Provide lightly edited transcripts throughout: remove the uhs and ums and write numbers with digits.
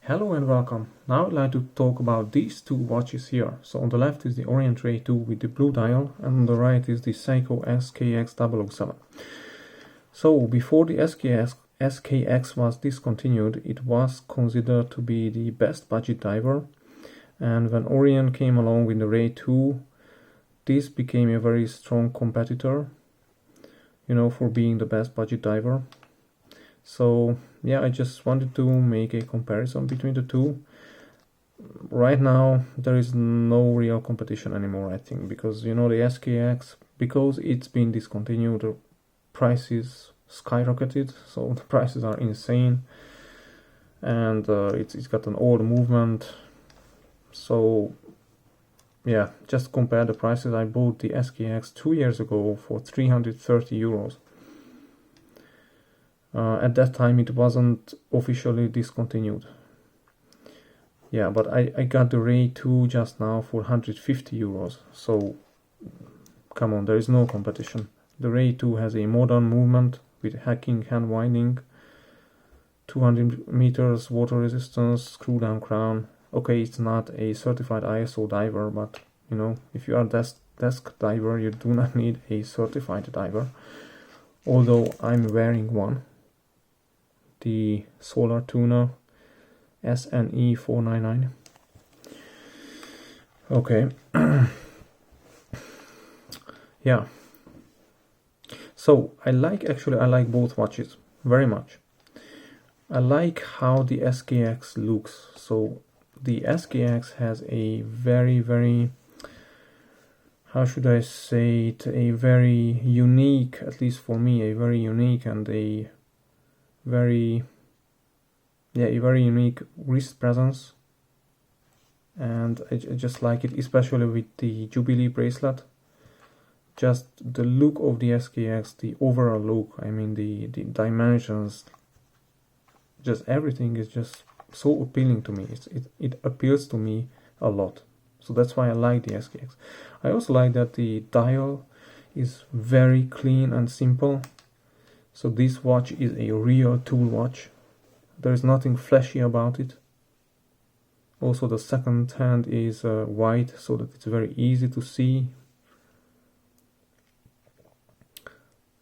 Hello and welcome. Now I'd like to talk about these two watches here. So on the left is the Orient Ray 2 with the blue dial, and on the right is the Seiko SKX 007. So before the SKX was discontinued, it was considered to be the best budget diver, and when Orient came along with the Ray 2, this became a very strong competitor, for being the best budget diver. So yeah, I just wanted to make a comparison between the two. Right now there is no real competition anymore, I think, because the SKX, because it's been discontinued, the prices skyrocketed, so the prices are insane, and it's got an old movement. So yeah, just compare the prices. I bought the SKX 2 years ago for 330 euros. At that time it wasn't officially discontinued. Yeah, but I got the Ray 2 just now for 150 euros. So come on, there is no competition. The Ray 2 has a modern movement with hacking hand winding, 200 meters water resistance, screw down crown. Okay, it's not a certified ISO diver, but if you are desk diver, you do not need a certified diver. Although I'm wearing one, the Solar Tuner SNE 499. Okay. Yeah. So I like both watches very much. I like how the SKX looks. So the SKX has a very, how should I say it, a very unique, at least for me, a very unique and a very unique wrist presence, and I just like it, especially with the Jubilee bracelet. Just the look of the SKX, the overall look, I mean the dimensions, just everything is just so appealing to me. It appeals to me a lot, so that's why I like the SKX. I also like that the dial is very clean and simple. So this watch is a real tool watch. There is nothing flashy about it. Also the second hand is white, so that it's very easy to see.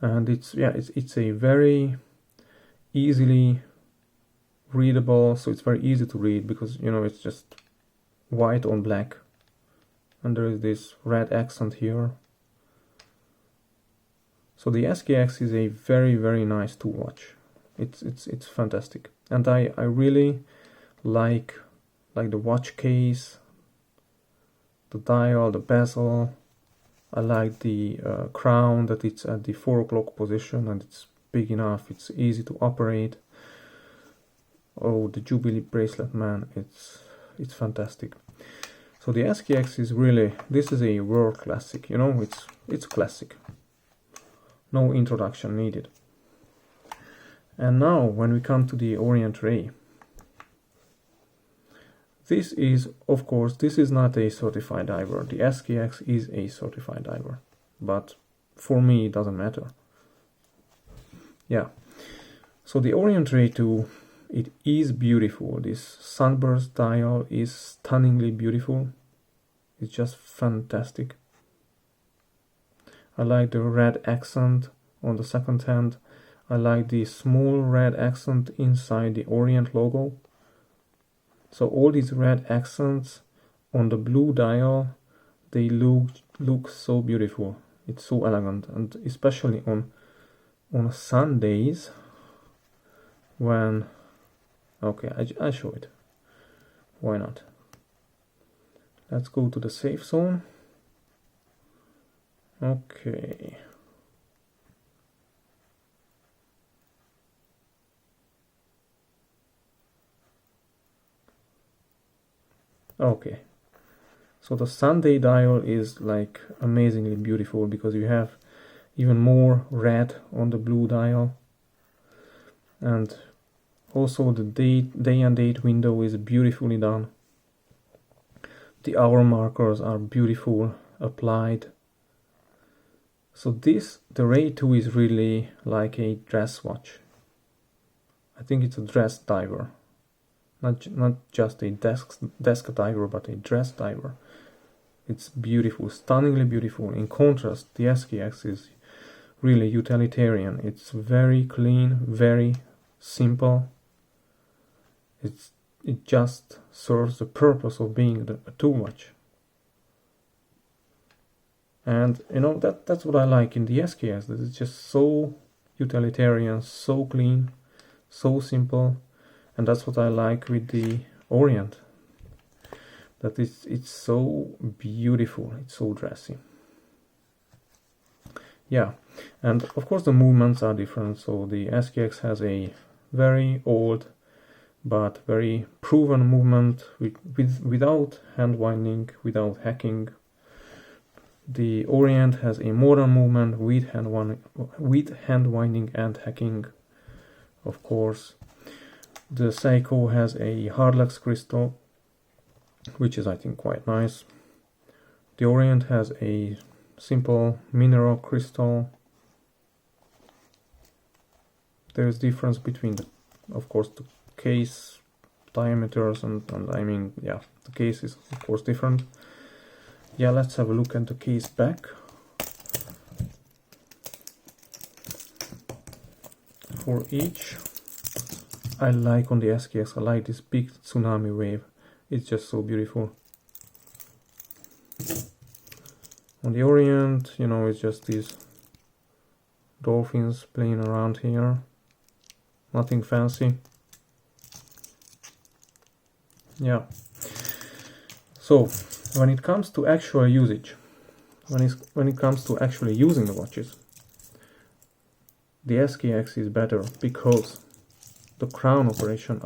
And it's a very easily readable, so it's very easy to read because it's just white on black, and there is this red accent here. So the SKX is a very nice tool watch. It's fantastic, and I really like the watch case, the dial, the bezel. I like the crown, that it's at the 4 o'clock position and it's big enough, it's easy to operate. Oh, the Jubilee bracelet, man, it's fantastic. So the SKX is really, this is a world classic, it's classic. No introduction needed. And now when we come to the Orient Ray, this is, of course, this is not a certified diver. The SKX is a certified diver, but for me it doesn't matter. Yeah, so the Orient Ray 2, it is beautiful. This sunburst dial is stunningly beautiful. It's just fantastic. I like the red accent on the second hand. I like the small red accent inside the Orient logo. So all these red accents on the blue dial, they look so beautiful. It's so elegant, and especially on sun days when, okay, I show it. Why not? Let's go to the safe zone. Okay. Okay. So the Sunday dial is like amazingly beautiful because you have even more red on the blue dial. And also the day and date window is beautifully done. The hour markers are beautiful, applied. So the Ray 2 is really like a dress watch. I think it's a dress diver. not just a desk diver, but a dress diver. It's beautiful, stunningly beautiful. In contrast, the SKX is really utilitarian. It's very clean, very simple. It just serves the purpose of being a tool watch. And you know, that's what I like in the SKX, that it's just so utilitarian, so clean, so simple. And that's what I like with the Orient, that it's so beautiful, it's so dressy. Yeah, and of course the movements are different. So the SKX has a very old but very proven movement without hand winding, without hacking. The Orient has a modern movement with hand winding and hacking, of course. The Seiko has a hardlex crystal, which is, I think, quite nice. The Orient has a simple mineral crystal. There's difference between, of course, the case diameters and I mean, yeah, the case is of course different. Yeah, let's have a look at the case back. For each, I like on the SKX, I like this big tsunami wave. It's just so beautiful. On the Orient, you know, it's just these dolphins playing around here. Nothing fancy. Yeah. So when it comes to actual usage, when it comes to actually using the watches, the SKX is better because the crown operation.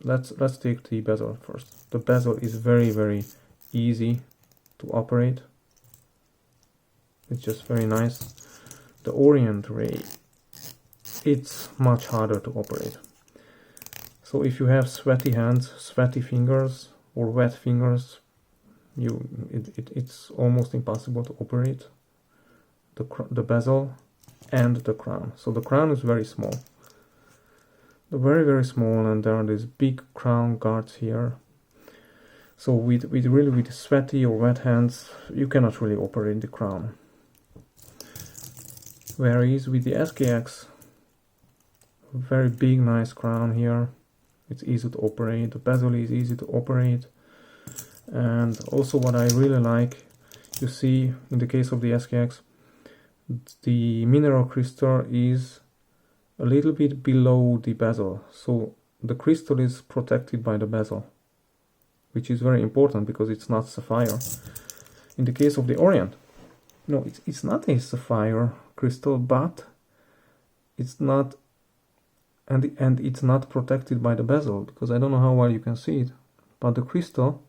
Let's take the bezel first. The bezel is very easy to operate. It's just very nice. The Orient Ray, it's much harder to operate. So if you have sweaty hands, sweaty fingers, or wet fingers, it's almost impossible to operate the bezel and the crown. So the crown is very small. They're very small, and there are these big crown guards here. So with sweaty or wet hands, you cannot really operate the crown. Whereas with the SKX, very big, nice crown here. It's easy to operate. The bezel is easy to operate. And also what I really like, you see in the case of the SKX, the mineral crystal is a little bit below the bezel. So the crystal is protected by the bezel, which is very important because it's not sapphire. In the case of the Orient, no, it's not a sapphire crystal, but it's not, and it's not protected by the bezel, because I don't know how well you can see it, but the crystal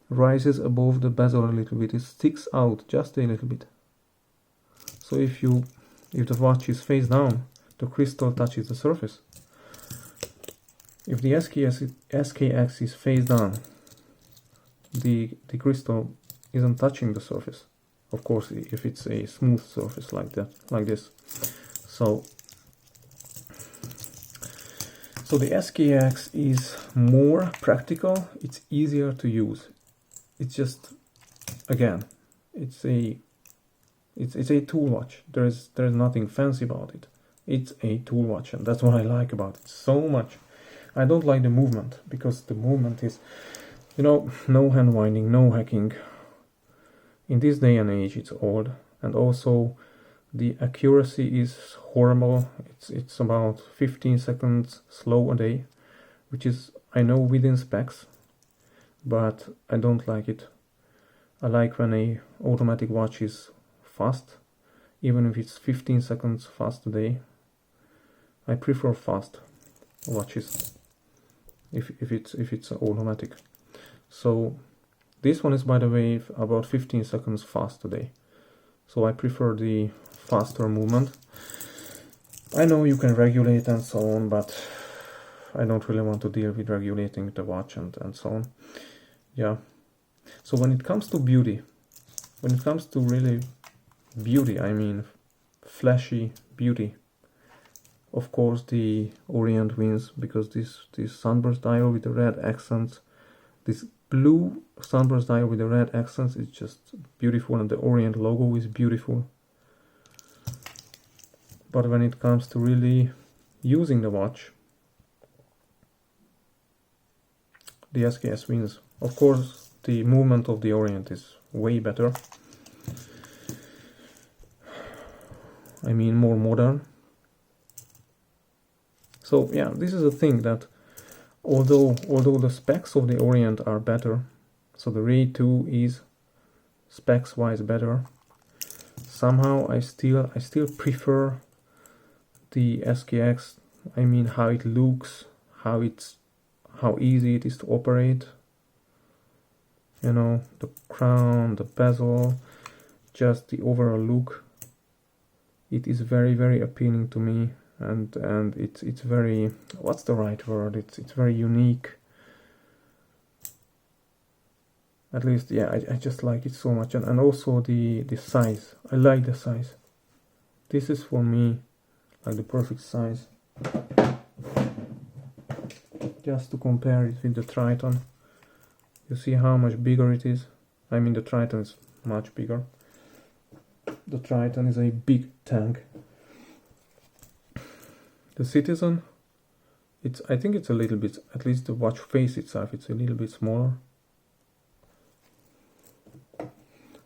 rises above the bezel a little bit. It sticks out just a little bit. So if the watch is face down, the crystal touches the surface. If the SKX is face down, the crystal isn't touching the surface. Of course, if it's a smooth surface like this. So the SKX is more practical. It's easier to use. It's just, again, it's a tool watch. There's nothing fancy about it. It's a tool watch, and that's what I like about it so much. I don't like the movement, because the movement is, you know, no hand winding, no hacking. In this day and age, it's old, and also the accuracy is horrible. It's about 15 seconds slow a day, which is, I know, within specs, but I don't like it. I like when a automatic watch is fast, even if it's 15 seconds fast a day. I prefer fast watches if it's automatic. So this one is, by the way, about 15 seconds fast a day. So I prefer the faster movement. I know you can regulate and so on, but I don't really want to deal with regulating the watch and so on. Yeah. So when it comes to beauty, when it comes to really beauty, I mean flashy beauty, of course the Orient wins, because this sunburst dial with the red accents, this blue sunburst dial with the red accents is just beautiful, and the Orient logo is beautiful. But when it comes to really using the watch, the SKS wins. Of course, the movement of the Orient is way better. I mean, more modern. So yeah, this is a thing that although the specs of the Orient are better, so the Ray 2 is specs wise better, somehow I still prefer the SKX. I mean, how it looks, how easy it is to operate, you know, the crown, the bezel, just the overall look. It is very, very appealing to me, and it's very, what's the right word, it's very unique. At least, yeah, I just like it so much. And also the size, I like the size. This is for me like the perfect size. Just to compare it with the Triton, you see how much bigger it is. I mean, the Triton is much bigger. The Triton is a big tank. The Citizen, I think it's a little bit, at least the watch face itself, it's a little bit smaller.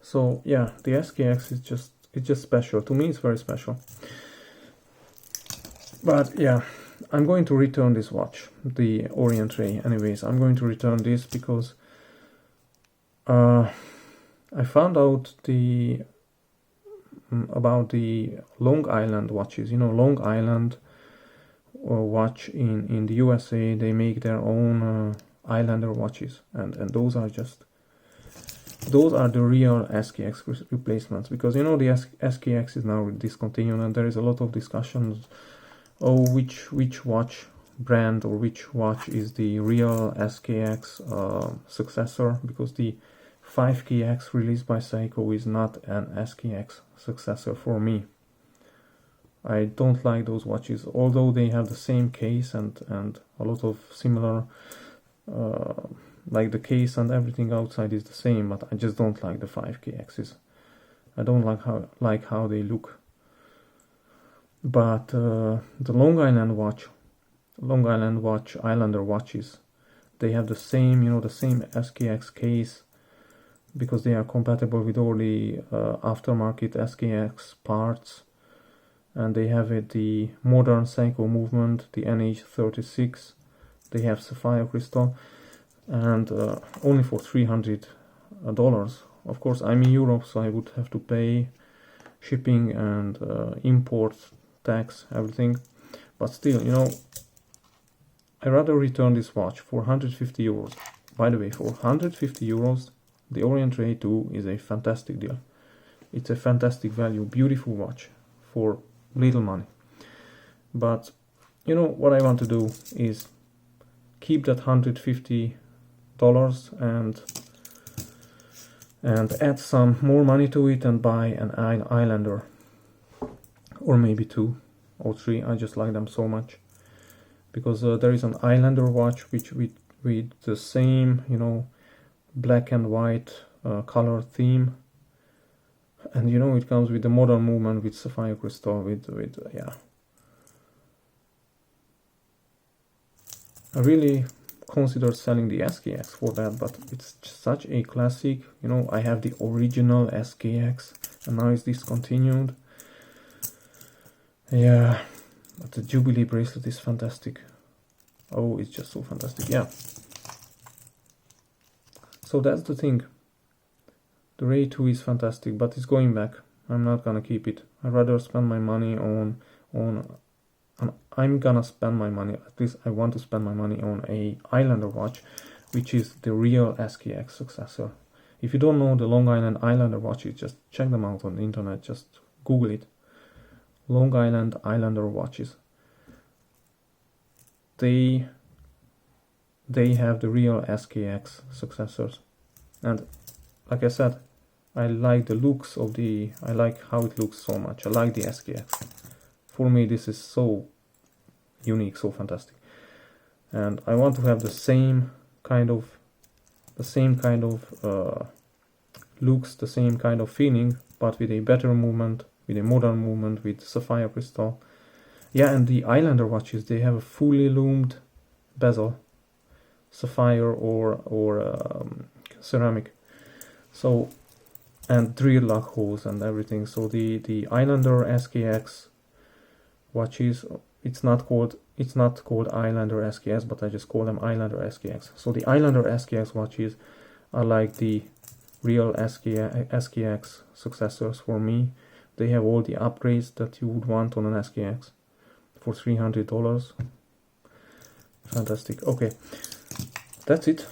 So yeah, the SKX is just special. To me, it's very special. But yeah, I'm going to return this watch, the Orient Ray. Anyways, I'm going to return this because I found out about the Long Island watches. You know, Long Island watch in the USA, they make their own Islander watches, and those are the real SKX replacements, because you know the SKX is now discontinued, and there is a lot of discussions. Oh, which watch brand or which watch is the real SKX successor, because the 5KX released by Seiko is not an SKX successor for me. I don't like those watches, although they have the same case and a lot of similar, like the case and everything outside is the same, but I just don't like the 5KXs. I don't like how they look. But the Long Island watch Islander watches, they have the same, you know, the same SKX case, because they are compatible with all the aftermarket SKX parts, and they have the modern Seiko movement, the NH36. They have sapphire crystal, and only for $300. Of course, I'm in Europe, so I would have to pay shipping and import tax, everything. But still, you know, I rather return this watch for 150 euros. By the way, for 150 euros, the Orient Ray 2 is a fantastic deal. It's a fantastic value, beautiful watch for little money. But you know what I want to do is keep that $150 and add some more money to it and buy an Islander, or maybe 2 or 3. I just like them so much, because there is an Islander watch which with the same, you know, black and white color theme, and you know, it comes with the modern movement with sapphire crystal, with yeah. I really consider selling the SKX for that, but it's such a classic. You know, I have the original SKX and now it's discontinued. Yeah, but the Jubilee bracelet is fantastic. Oh, it's just so fantastic. Yeah. So that's the thing. The Ray 2 is fantastic, but it's going back. I'm not gonna keep it. I'd rather spend my money on I'm gonna spend my money, at least I want to spend my money on a Islander watch, which is the real SKX successor. If you don't know the Long Island Islander watches, just check them out on the internet, just Google it. Long Island Islander watches. They have the real SKX successors. And like I said, I like the looks of I like how it looks so much. I like the SKX. For me, this is so unique, so fantastic. And I want to have the same kind of looks, the same kind of feeling, but with a better movement, with a modern movement, with sapphire crystal. Yeah, and the Heimdallr watches, they have a fully lumed bezel, sapphire or ceramic. So, and 3 lock holes and everything. So the Heimdallr SKX watches, it's not called Heimdallr SKX, but I just call them Heimdallr SKX. So the Heimdallr SKX watches are like the real SKX successors for me. They have all the upgrades that you would want on an SKX for $300. Fantastic. Okay, that's it.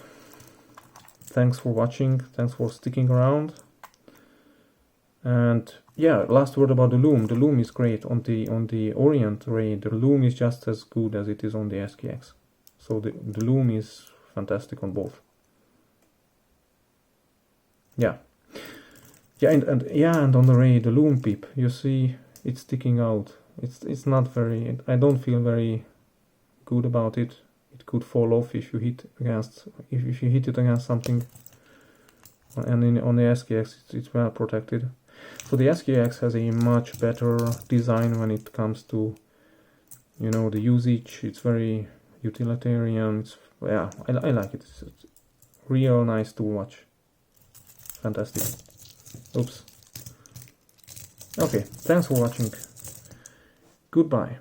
Thanks for watching. Thanks for sticking around. And yeah, last word about the Lume. The Lume is great on the Orient Ray. The Lume is just as good as it is on the SKX. So the Lume is fantastic on both. Yeah, and on the Ray, the Lume peep, you see it's sticking out. It's not very. I don't feel very good about it. It could fall off if you hit it against something. And on the SKX, it's well protected. So the SKX has a much better design when it comes to, you know, the usage. It's very utilitarian. Yeah, I like it. It's real nice to watch. Fantastic. Oops. Okay, thanks for watching. Goodbye.